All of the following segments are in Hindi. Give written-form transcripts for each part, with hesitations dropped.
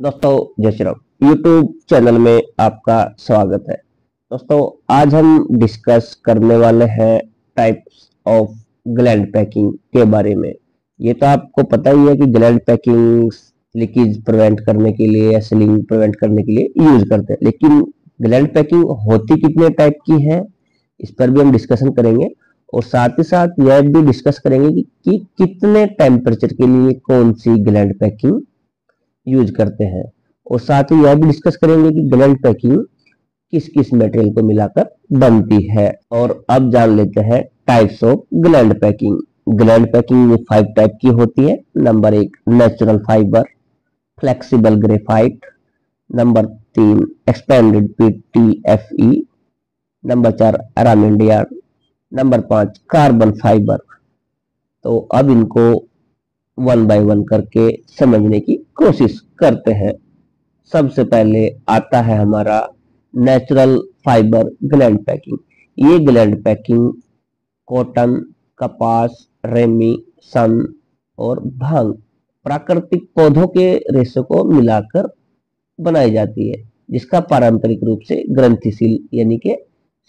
दोस्तों जय श्री राम। यूट्यूब चैनल में आपका स्वागत है। दोस्तों आज हम डिस्कस करने वाले हैं टाइप्स ऑफ ग्लैंड पैकिंग के बारे में। ये तो आपको पता ही है कि ग्लैंड पैकिंग लीकेज प्रिवेंट करने के लिए या सीलिंग प्रिवेंट करने के लिए यूज करते हैं, लेकिन ग्लैंड पैकिंग होती कितने टाइप की है इस पर भी हम डिस्कशन करेंगे। और साथ ही साथ यह भी डिस्कस करेंगे कि कितने टेम्परेचर के लिए कौन सी ग्लैंड पैकिंग यूज करते हैं। और साथ ही यह भी डिस्कस करेंगे कि ग्लैंड पैकिंग किस किस मटेरियल को मिलाकर बनती है। और अब जान लेते हैं types of gland packing. Gland packing 5 type की होती है। Number 1 natural fibre, flexible graphite. Number 3 expanded PTFE. Number 4 aramid yarn. Number 5 carbon fibre. तो अब इनको वन बाय वन करके समझने की कोशिश करते हैं। सबसे पहले आता है हमारा नेचुरल फाइबर ग्लैंड पैकिंग। ये ग्लैंड पैकिंग कॉटन, कपास, रेमी, सन और भांग प्राकृतिक पौधों के रेशों को मिलाकर बनाई जाती है, जिसका पारंपरिक रूप से ग्रंथिशील यानी कि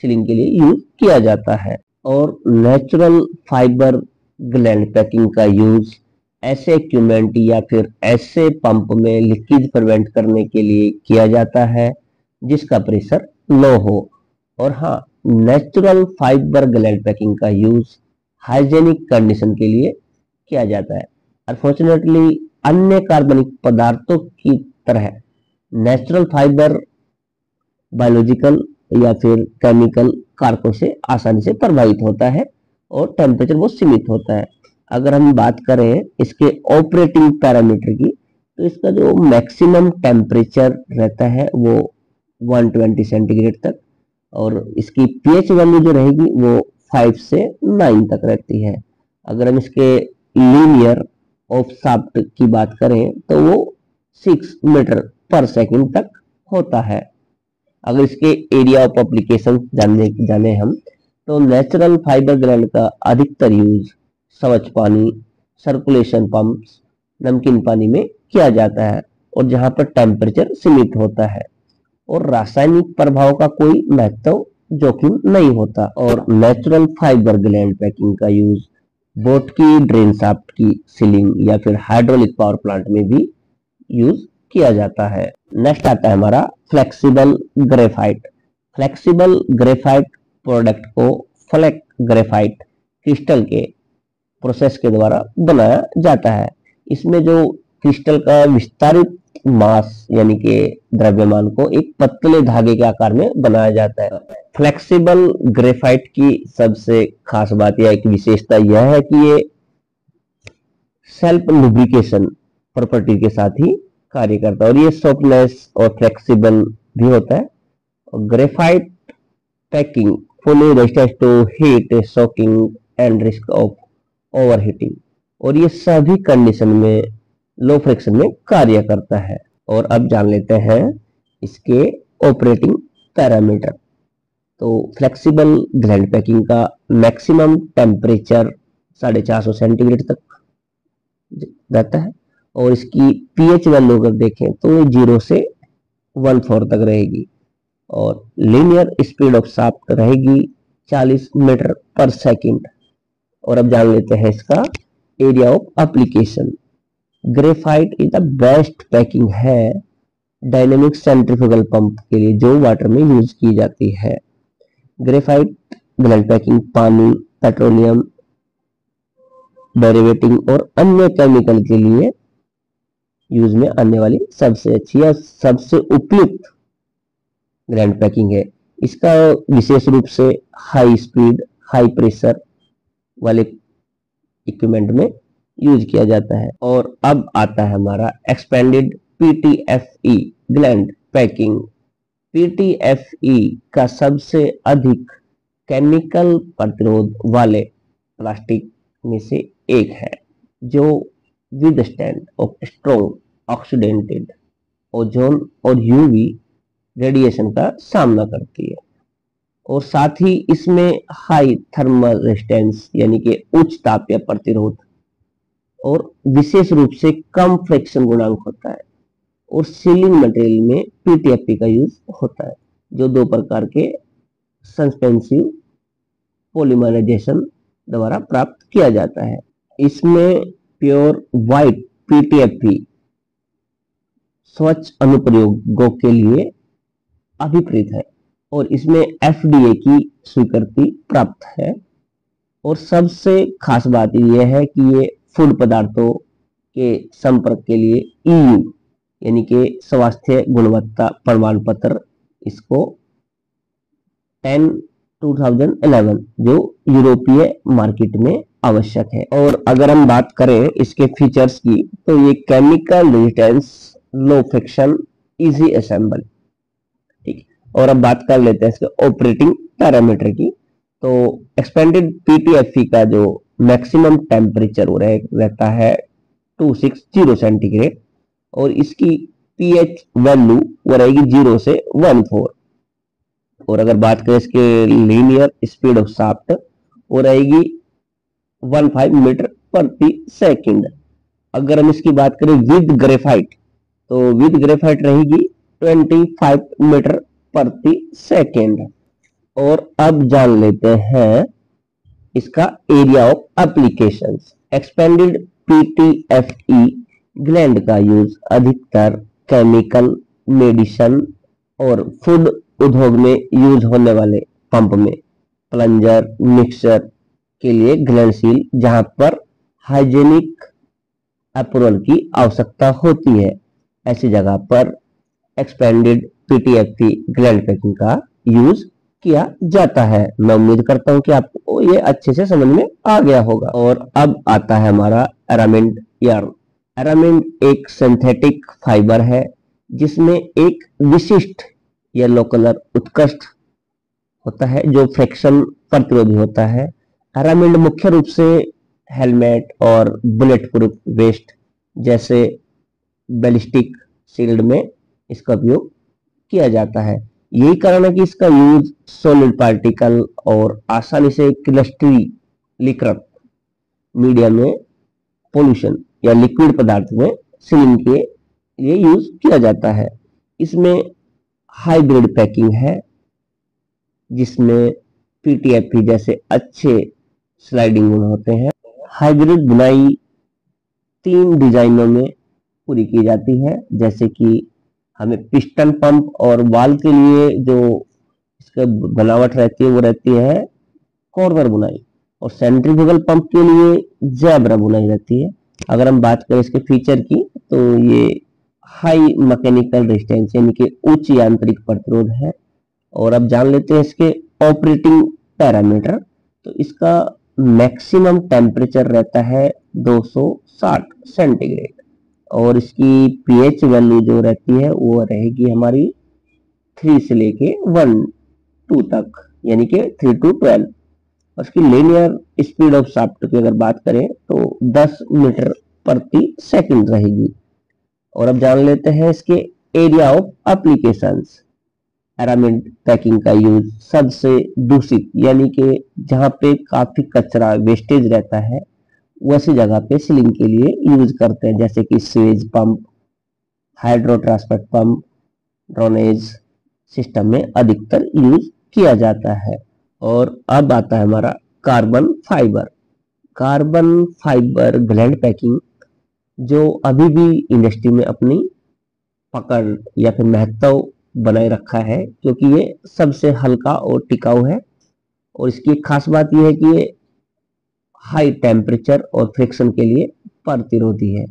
सीलिंग के लिए यूज किया जाता है। और नेचुरल फाइबर ग्लैंड पैकिंग का यूज ऐसे इक्विपमेंट या फिर ऐसे पंप में लीकेज प्रिवेंट करने के लिए किया जाता है जिसका प्रेशर लो हो। और हाँ, नेचुरल फाइबर ग्लैंड पैकिंग का यूज हाइजेनिक कंडीशन के लिए किया जाता है। अनफॉर्चुनेटली अन्य कार्बनिक पदार्थों की तरह नेचुरल फाइबर बायोलॉजिकल या फिर केमिकल कारकों से आसानी से प्रभावित होता है और टेम्परेचर बहुत सीमित होता है। अगर हम बात करें इसके ऑपरेटिंग पैरामीटर की, तो इसका जो मैक्सिमम टेम्परेचर रहता है वो 120 सेंटीग्रेड तक, और इसकी पीएच वैल्यू जो रहेगी वो 5 से 9 तक रहती है। अगर हम इसके लीनियर ऑफ शाफ्ट की बात करें तो वो 6 मीटर पर सेकंड तक होता है। अगर इसके एरिया ऑफ एप्लीकेशन जाने हम, तो नेचुरल फाइबर ग्लैंड का अधिकतर यूज स्वच्छ पानी, सर्कुलेशन पंप्स, नमकीन पानी में किया जाता है और जहां पर टेम्परेचर सीमित होता है और रासायनिक प्रभाव का कोई महत्व जोखिम नहीं होता। और नेचुरल फाइबर ग्लैंड पैकिंग का यूज बोट की ड्रेन शाफ्ट की सीलिंग या फिर हाइड्रोलिक पावर प्लांट में भी यूज किया जाता है। नेक्स्ट आता है हमारा flexible graphite. Flexible graphite product को फ्लैट ग्रेफाइट क्रिस्टल के प्रोसेस के द्वारा बनाया जाता है। इसमें जो क्रिस्टल का विस्तारित मास यानी कि द्रव्यमान को एक पतले धागे के आकार में बनाया जाता है। फ्लेक्सिबल ग्रेफाइट की सबसे खास बात यह एक विशेषता यह है कि ये सेल्फ लुब्रिकेशन प्रॉपर्टी के साथ ही कार्य करता है और ये सॉफ्टनेस और फ्लेक्सिबल भी होता है। Graphite packing fully resistant to heat, shocking and risk of overheating, और ये सभी कंडीशन में लो फ्रिक्शन में कार्य करता है। और अब जान लेते हैं इसके ऑपरेटिंग पैरामीटर। तो फ्लेक्सिबल ग्लैंड पैकिंग का मैक्सिमम टेम्परेचर 450 सेंटीग्रेड तक रहता है और इसकी पीएच वैल्यू अगर देखें तो 0 से 1/4 तक रहेगी और लीनियर स्पीड ऑफ शाफ्ट रहेगी 40 मीटर पर सेकंड। और अब जान लेते हैं इसका area of application. Graphite is the best packing है डायनेमिक सेंट्रीफ्यूगल पंप के लिए जो वाटर में यूज की जाती है। ग्रेफाइट ग्लैंड पैकिंग पानी, पेट्रोलियम डेरिवेटिव और अन्य केमिकल के लिए यूज में आने वाली सबसे अच्छी या सबसे उपयुक्त ग्लैंड पैकिंग है। इसका विशेष रूप से हाई स्पीड, हाई प्रेशर वाले इक्विपमेंट में यूज किया जाता है। और अब आता है हमारा expanded PTFE gland packing. PTFE का सबसे अधिक केमिकल प्रतिरोध वाले प्लास्टिक में से एक है जो विदस्टैंड ऑफ स्ट्रॉन्ग ऑक्सीडेंटेड ओजोन और यूवी रेडिएशन का सामना करती है। और साथ ही इसमें हाई थर्मल रेजिस्टेंस यानी कि उच्च तापीय प्रतिरोध और विशेष रूप से कम फ्रिक्शन गुणांक होता है। और सीलिंग मटेरियल में पीटीएफपी का यूज होता है, जो दो प्रकार के सस्पेंसिव पॉलीमराइजेशन द्वारा प्राप्त किया जाता है। इसमें प्योर व्हाइट पीटीएफपी स्वच्छ अनुप्रयोगों के लिए अभिप्रेत है और इसमें एफडीए की स्वीकृति प्राप्त है। और सबसे खास बात यह है कि ये फूड पदार्थों के संपर्क के लिए ईयू यानी कि स्वास्थ्य गुणवत्ता प्रमाण पत्र, इसको 10/2011 जो यूरोपीय मार्केट में आवश्यक है। और अगर हम बात करें इसके फीचर्स की, तो ये केमिकल रेजिस्टेंस, लो फ्रिक्शन, इजी असेंबल, ठीक। और अब बात कर लेते हैं इसके ऑपरेटिंग पैरामीटर की। तो एक्सपेंडेड पीटीएफई का जो मैक्सिमम टेम्परेचर रहता है 260 सेंटीग्रेड और इसकी पीएच वैल्यू वो रहेगी 0 से 14। और अगर बात करें इसके लीनियर स्पीड ऑफ शाफ्ट, वो रहेगी 15 मीटर प्रति सेकंड। अगर हम इसकी बात करें विद ग्रेफाइट, तो विद ग्रेफाइट रहेगी 25 मीटर प्रति सेकंड। और अब जान लेते हैं इसका area of applications. Expanded PTFE gland का यूज अधिकतर केमिकल, मेडिसिन और फूड उद्योग में यूज होने वाले पंप में, प्लंजर, मिक्सर के लिए ग्लैंडशील, जहां पर हाइजेनिक अप्रूवल की आवश्यकता होती है, ऐसी जगह पर एक्सपेंडेड पीटीएफई ग्लैंड पैकिंग का यूज किया जाता है। मैं उम्मीद करता हूं कि आपको ये अच्छे से समझ में आ गया होगा। और अब आता है हमारा एरामिड यार्न। एरामिड एक सिंथेटिक फाइबर है जिसमें एक विशिष्ट येलो कलर उत्कृष्ट होता है जो फ्रिक्शन प्रतिरोधी होता है। एरामिड मुख्य रूप से हेलमेट और बुलेट प्रूफ वेस्ट जैसे बैलिस्टिक शील्ड में इसका उपयोग किया जाता है। यही कारण है कि इसका यूज सॉलिड पार्टिकल और आसानी से क्रिस्टलीकृत मीडिया में, पोल्यूशन या लिक्विड पदार्थ में सीलिंग के लिए यूज किया जाता है। इसमें हाइब्रिड पैकिंग है जिसमें पीटीएफई जैसे अच्छे स्लाइडिंग गुण होते हैं। हाइब्रिड बुनाई 3 डिजाइनों में पूरी की जाती है, जैसे कि हमें पिस्टन पंप और वाल के लिए जो इसका बनावट रहती है वो रहती है कॉर्नर बुनाई, और सेंट्रीफ्यूगल पंप के लिए जैब्रा बुनाई रहती है। अगर हम बात करें इसके फीचर की, तो ये हाई मैकेनिकल रेजिस्टेंस यानी कि उच्च यांत्रिक प्रतिरोध है। और अब जान लेते हैं इसके ऑपरेटिंग पैरामीटर। तो इसका मैक्सिमम टेम्परेचर रहता है 260 सेंटीग्रेड और इसकी पीएच वैल्यू जो रहती है वो रहेगी हमारी 3 से लेके 1-2 तक, यानी कि 3 to 12। और इसकी लीनियर स्पीड ऑफ शाफ्ट की अगर बात करें तो 10 मीटर प्रति सेकंड रहेगी। और अब जान लेते हैं इसके area of applications. Aramid packing का यूज सबसे दूषित यानी कि जहां पे काफी कचरा वेस्टेज रहता है वैसी जगह पे सीलिंग के लिए यूज करते हैं, जैसे कि sewage pump, hydro transport pump, drainage system में अधिकतर यूज किया जाता है। और अब आता है हमारा carbon fibre. Carbon fibre gland packing जो अभी भी इंडस्ट्री में अपनी पकड़ या फिर महत्व बनाए रखा है, क्योंकि ये सबसे हल्का और टिकाऊ है। और इसकी खास बात यह है कि ये हाई टेम्परेचर और फ्रिक्शन के लिए प्रतिरोधी है।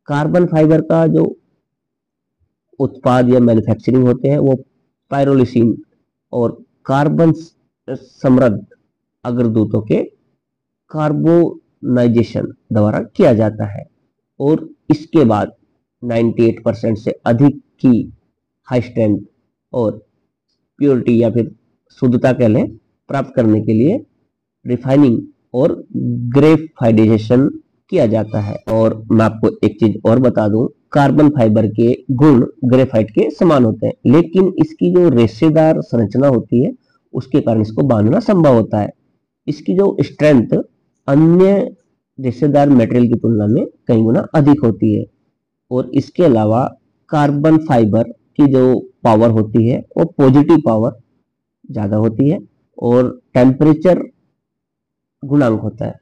कार्बन फाइबर का जो उत्पाद या मैन्युफैक्चरिंग होते हैं वो पायरोलिसिन और कार्बन समृद्ध अग्रदूतों के कार्बोनाइजेशन द्वारा किया जाता है। और इसके बाद 98% से अधिक की हाई स्ट्रेंथ और प्योरिटी या फिर शुद्धता कह लें प्राप्त करने के लिए रिफाइनिंग और ग्रेफाइडेशन किया जाता है। और मैं आपको एक चीज और बता दूं, कार्बन फाइबर के गुण ग्रेफाइट के समान होते हैं, लेकिन इसकी जो रेशेदार संरचना होती है उसके कारण इसको बांधना संभव होता है। इसकी जो स्ट्रेंथ अन्य रेशेदार मटेरियल की तुलना में कई गुना अधिक होती है। और इसके अलावा कार्बन फाइबर की जो पावर होती है वो पॉजिटिव पावर ज्यादा होती है और टेम्परेचर गुणांक होता है,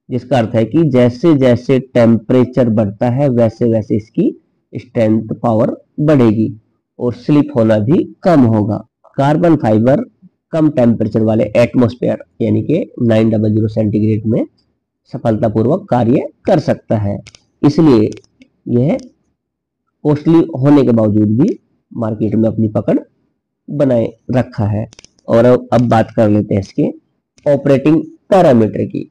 जिसका अर्थ है कि जैसे जैसे टेम्परेचर बढ़ता है वैसे वैसे इसकी स्ट्रेंथ पावर बढ़ेगी और स्लिप होना भी कम होगा। कार्बन फाइबर कम टेम्परेचर वाले एटमॉस्फेयर यानी कि 900 सेंटीग्रेड में सफलतापूर्वक कार्य कर सकता है, इसलिए यह कॉस्टली होने के बावजूद भी मार्केट में अपनी पकड़ बनाए रखा है। और अब बात कर लेते हैं इसके ऑपरेटिंग पैरामीटर की।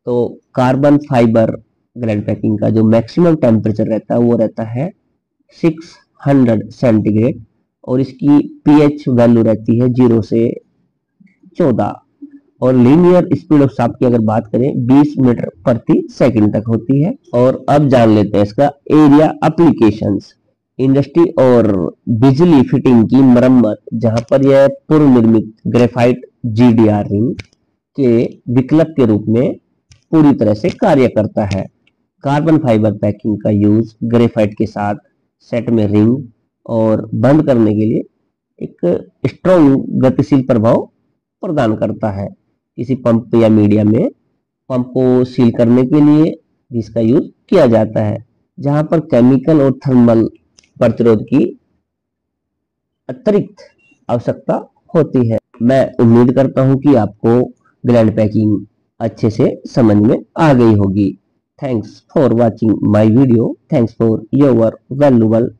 तो कार्बन फाइबर ग्लैंड पैकिंग का जो मैक्सिमम टेम्परेचर रहता है वो रहता है 600 सेंटीग्रेड और इसकी पीएच वैल्यू रहती है 0 से 14 और लीनियर स्पीड ऑफ शाफ्ट की अगर बात करें 20 मीटर प्रति सेकंड तक होती है। और अब जान लेते हैं इसका एरिया एप्लीकेशंस। इंडस्ट्री और बिजली फिटिंग की मरम्मत, जहां पर यह पूर्व निर्मित ग्रेफाइट जीडीआर रिंग के विकल्प के रूप में पूरी तरह से कार्य करता है। कार्बन फाइबर पैकिंग का यूज ग्रेफाइट के साथ सेट में रिंग और बंद करने के लिए एक स्ट्रॉन्ग गतिशील प्रभाव प्रदान करता है। किसी पंप या मीडिया में पंप को सील करने के लिए इसका यूज किया जाता है, जहां पर केमिकल और थर्मल प्रतिरोध की अतिरिक्त आवश्यकता होती है। मैं उम्मीद करता हूं कि आपको ग्लैंड पैकिंग अच्छे से समझ में आ गई होगी। Thanks for watching my video. Thanks for your valuable